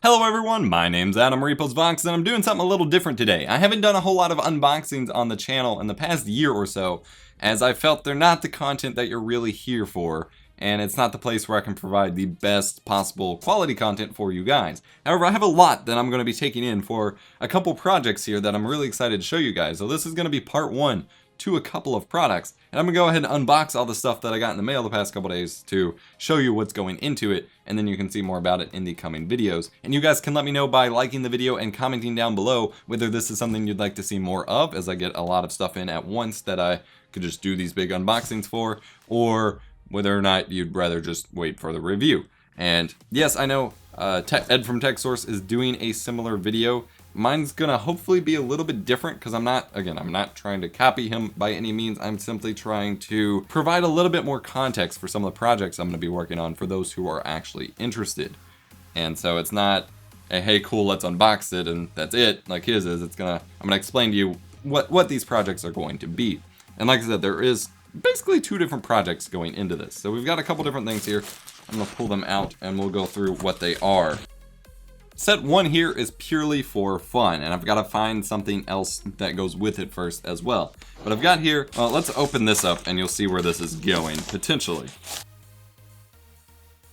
Hello everyone, my name's Adam Repos-Vox and I'm doing something a little different today. I haven't done a whole lot of unboxings on the channel in the past year or so, as I felt they're not the content that you're really here for, and it's not the place where I can provide the best possible quality content for you guys. However, I have a lot that I'm going to be taking in for a couple projects here that I'm really excited to show you guys. So this is going to be part one to a couple of products, and I'm gonna go ahead and unbox all the stuff that I got in the mail the past couple days to show you what's going into it, and then you can see more about it in the coming videos. And you guys can let me know by liking the video and commenting down below whether this is something you'd like to see more of, as I get a lot of stuff in at once that I could just do these big unboxings for, or whether or not you'd rather just wait for the review. And yes, I know Ed from TechSource is doing a similar video. Mine's gonna hopefully be a little bit different because I'm not trying to copy him by any means. I'm simply trying to provide a little bit more context for some of the projects I'm gonna be working on for those who are actually interested. And so it's not a, hey cool, let's unbox it and that's it like his is. I'm gonna explain to you what these projects are going to be. And like I said, there is basically two different projects going into this. So we've got a couple different things here. I'm gonna pull them out and we'll go through what they are. Set one here is purely for fun, and I've got to find something else that goes with it first as well. But I've got here, well, let's open this up and you'll see where this is going, potentially.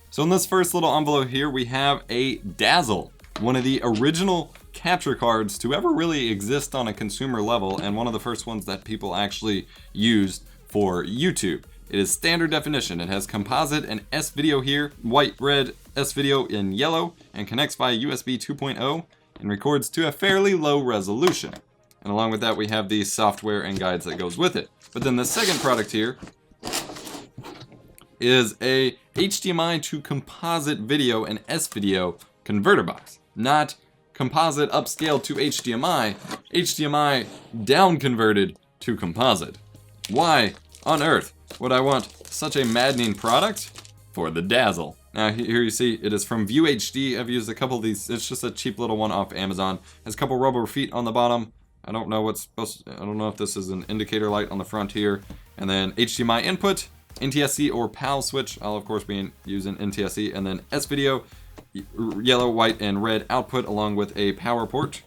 So in this first little envelope here, we have a Dazzle, one of the original capture cards to ever really exist on a consumer level, and one of the first ones that people actually used for YouTube. It is standard definition. It has composite and S-video here, white, red, S-video in yellow, and connects via USB 2.0 and records to a fairly low resolution. And along with that, we have the software and guides that goes with it. But then the second product here is a HDMI to composite video and S-video converter box. Not composite upscaled to HDMI, HDMI down converted to composite. Why on earth would I want such a maddening product? For the Dazzle. Now here you see it is from View HD. I've used a couple of these. It's just a cheap little one off Amazon. Has a couple rubber feet on the bottom. I don't know if this is an indicator light on the front here. And then HDMI input, NTSC or PAL switch. I'll of course be using NTSC, and then S-video, yellow, white, and red output along with a power port.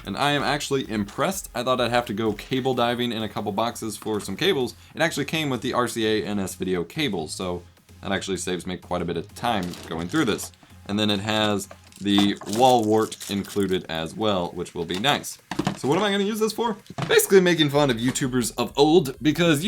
And I am actually impressed. I thought I'd have to go cable diving in a couple boxes for some cables. It actually came with the RCA and S-video cables, so that actually saves me quite a bit of time going through this. And then it has the wall wart included as well, which will be nice. So what am I going to use this for? Basically making fun of YouTubers of old, because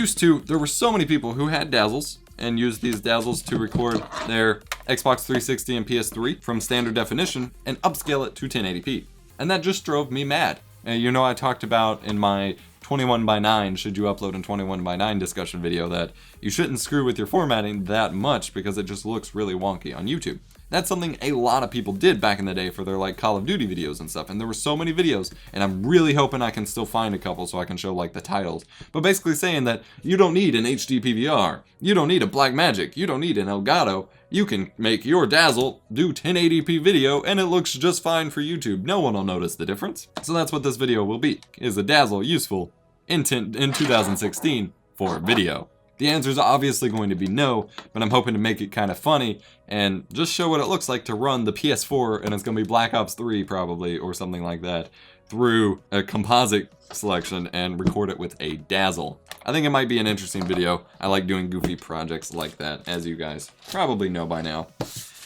there were so many people who had Dazzles and used these Dazzles to record their Xbox 360 and PS3 from standard definition and upscale it to 1080p. And that just drove me mad. And you know, I talked about in my 21:9 should you upload in 21:9 discussion video that you shouldn't screw with your formatting that much because it just looks really wonky on YouTube. That's something a lot of people did back in the day for their like Call of Duty videos and stuff, and there were so many videos, and I'm really hoping I can still find a couple so I can show like the titles. But basically saying that you don't need an HD PVR, you don't need a Blackmagic, you don't need an Elgato, you can make your Dazzle do 1080p video and it looks just fine for YouTube. No one will notice the difference. So that's what this video will be. Is a Dazzle useful in 2016 for video? The answer is obviously going to be no, but I'm hoping to make it kind of funny and just show what it looks like to run the PS4, and it's going to be Black Ops 3 probably, or something like that, through a composite selection and record it with a Dazzle. I think it might be an interesting video. I like doing goofy projects like that, as you guys probably know by now.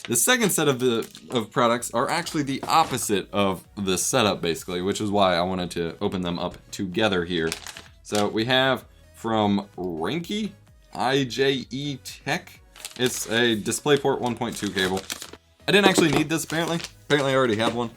The second set of products are actually the opposite of this setup, basically, which is why I wanted to open them up together here. So we have from Ranky IJE Tech. It's a DisplayPort 1.2 cable. I didn't actually need this apparently. Apparently I already have one,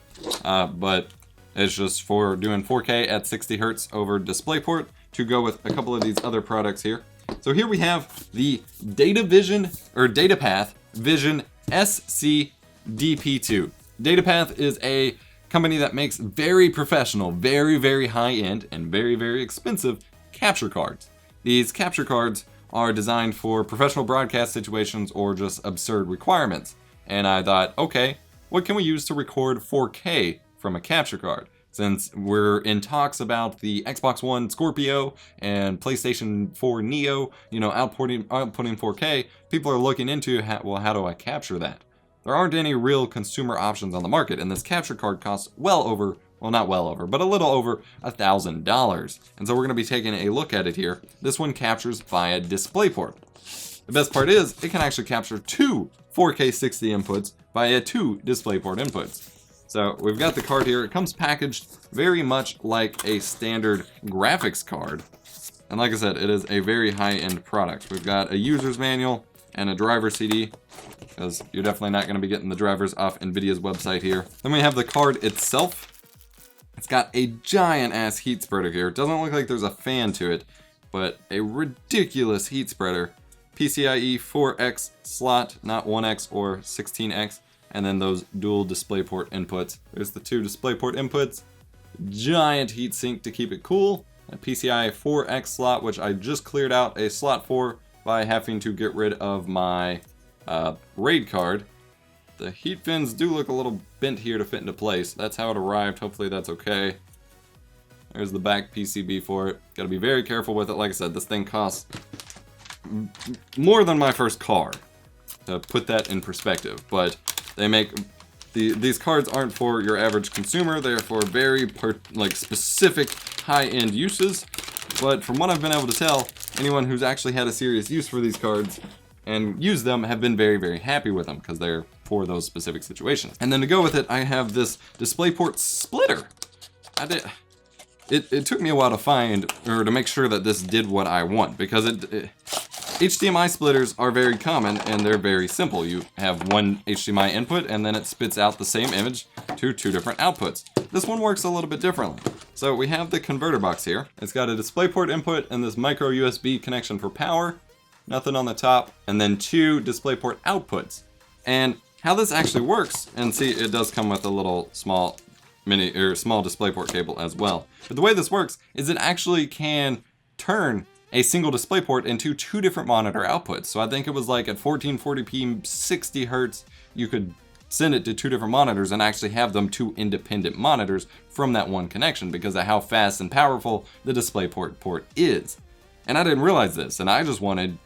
but it's just for doing 4K at 60 Hertz over DisplayPort to go with a couple of these other products here. So here we have the DataPath Vision SC-DP2. DataPath is a company that makes very professional, very, very high-end, and very, very expensive capture cards. These capture cards are designed for professional broadcast situations or just absurd requirements. And I thought, okay, what can we use to record 4K from a capture card? Since we're in talks about the Xbox One Scorpio and PlayStation 4 Neo, you know, outputting 4K, people are looking into, well, how do I capture that? there aren't any real consumer options on the market, and this capture card costs well over, well, not well over, but a little over $1,000. And so we're going to be taking a look at it here. This one captures via DisplayPort. The best part is it can actually capture two 4K 60 inputs via two DisplayPort inputs. So we've got the card here. It comes packaged very much like a standard graphics card. And like I said, it is a very high-end product. We've got a user's manual and a driver CD, because you're definitely not going to be getting the drivers off NVIDIA's website here. Then we have the card itself. It's got a giant-ass heat spreader here. It doesn't look like there's a fan to it, but a ridiculous heat spreader. PCIe 4X slot, not 1X or 16X. And then those dual DisplayPort inputs. There's the two DisplayPort inputs. Giant heatsink to keep it cool. A PCIe 4X slot, which I just cleared out a slot for by having to get rid of my RAID card. The heat fins do look a little bent here to fit into place. That's how it arrived. Hopefully that's okay. There's the back PCB for it. Gotta be very careful with it. Like I said, this thing costs more than my first car, to put that in perspective. But they make these cards aren't for your average consumer. They're for very specific high-end uses. But from what I've been able to tell, anyone who's actually had a serious use for these cards and used them have been very, very happy with them, because they're for those specific situations. And then to go with it, I have this DisplayPort splitter. It took me a while to find, or to make sure that this did what I want, because HDMI splitters are very common and they're very simple. You have one HDMI input and then it spits out the same image to two different outputs. This one works a little bit differently. So we have the converter box here. It's got a DisplayPort input and this micro USB connection for power, nothing on the top, and then two DisplayPort outputs. And how this actually works, and see, it does come with a little small DisplayPort cable as well. But the way this works is it actually can turn a single DisplayPort into two different monitor outputs. So I think it was like at 1440p 60 Hertz, you could send it to two different monitors and actually have them two independent monitors from that one connection, because of how fast and powerful the DisplayPort port is. And I didn't realize this, and I just wanted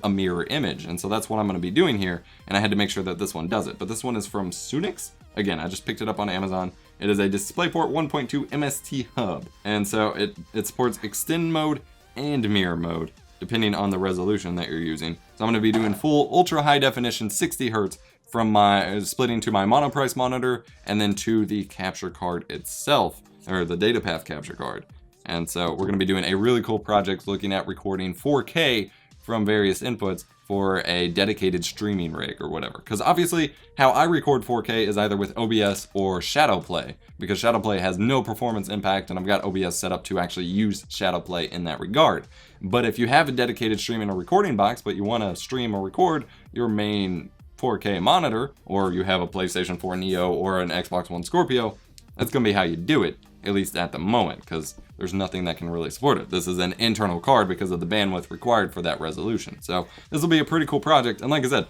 a mirror image, and so that's what I'm going to be doing here, and I had to make sure that this one does it. But this one is from Sunix. Again, I just picked it up on Amazon. It is a DisplayPort 1.2 MST hub, and so it supports extend mode and mirror mode, depending on the resolution that you're using. So I'm going to be doing full ultra high definition 60 Hertz from my splitting to my monoprice monitor and then to the capture card itself, or the data path capture card. And so we're going to be doing a really cool project looking at recording 4K from various inputs for a dedicated streaming rig or whatever. Because obviously how I record 4K is either with OBS or Shadowplay, because Shadowplay has no performance impact and I've got OBS set up to actually use Shadowplay in that regard. But if you have a dedicated streaming or recording box, but you want to stream or record your main 4K monitor, or you have a PlayStation 4 Neo or an Xbox One Scorpio, that's going to be how you do it, at least at the moment, because there's nothing that can really support it. This is an internal card because of the bandwidth required for that resolution. So this will be a pretty cool project, and like I said,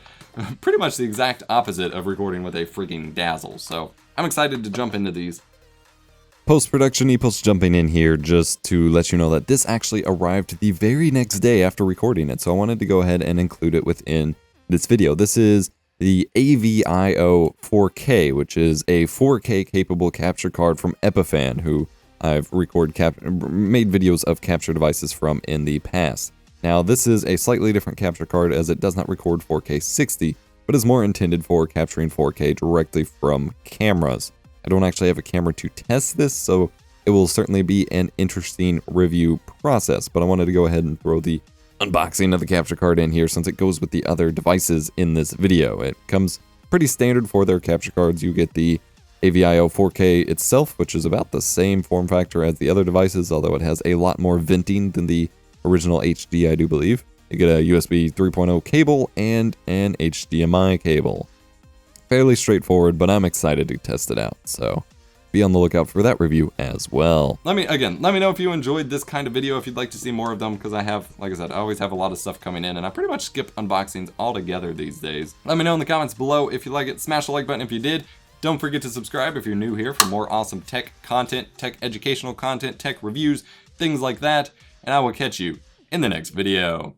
pretty much the exact opposite of recording with a freaking Dazzle. So I'm excited to jump into these. Post-production Epos jumping in here just to let you know that this actually arrived the very next day after recording it, so I wanted to go ahead and include it within this video. This is the AVIO 4K, which is a 4K capable capture card from Epiphan, who I've made videos of capture devices from in the past. Now, this is a slightly different capture card as it does not record 4K 60, but is more intended for capturing 4K directly from cameras. I don't actually have a camera to test this, so it will certainly be an interesting review process, but I wanted to go ahead and throw the unboxing of the capture card in here since it goes with the other devices in this video. It comes pretty standard for their capture cards. You get the AVIO 4K itself, which is about the same form factor as the other devices, although it has a lot more venting than the original HD, I do believe. You get a USB 3.0 cable and an HDMI cable. Fairly straightforward, but I'm excited to test it out, so be on the lookout for that review as well. Let me know if you enjoyed this kind of video, if you'd like to see more of them, because I always have a lot of stuff coming in, and I pretty much skip unboxings altogether these days. Let me know in the comments below if you like it. Smash the like button if you did. Don't forget to subscribe if you're new here for more awesome tech content, tech educational content, tech reviews, things like that, and I will catch you in the next video.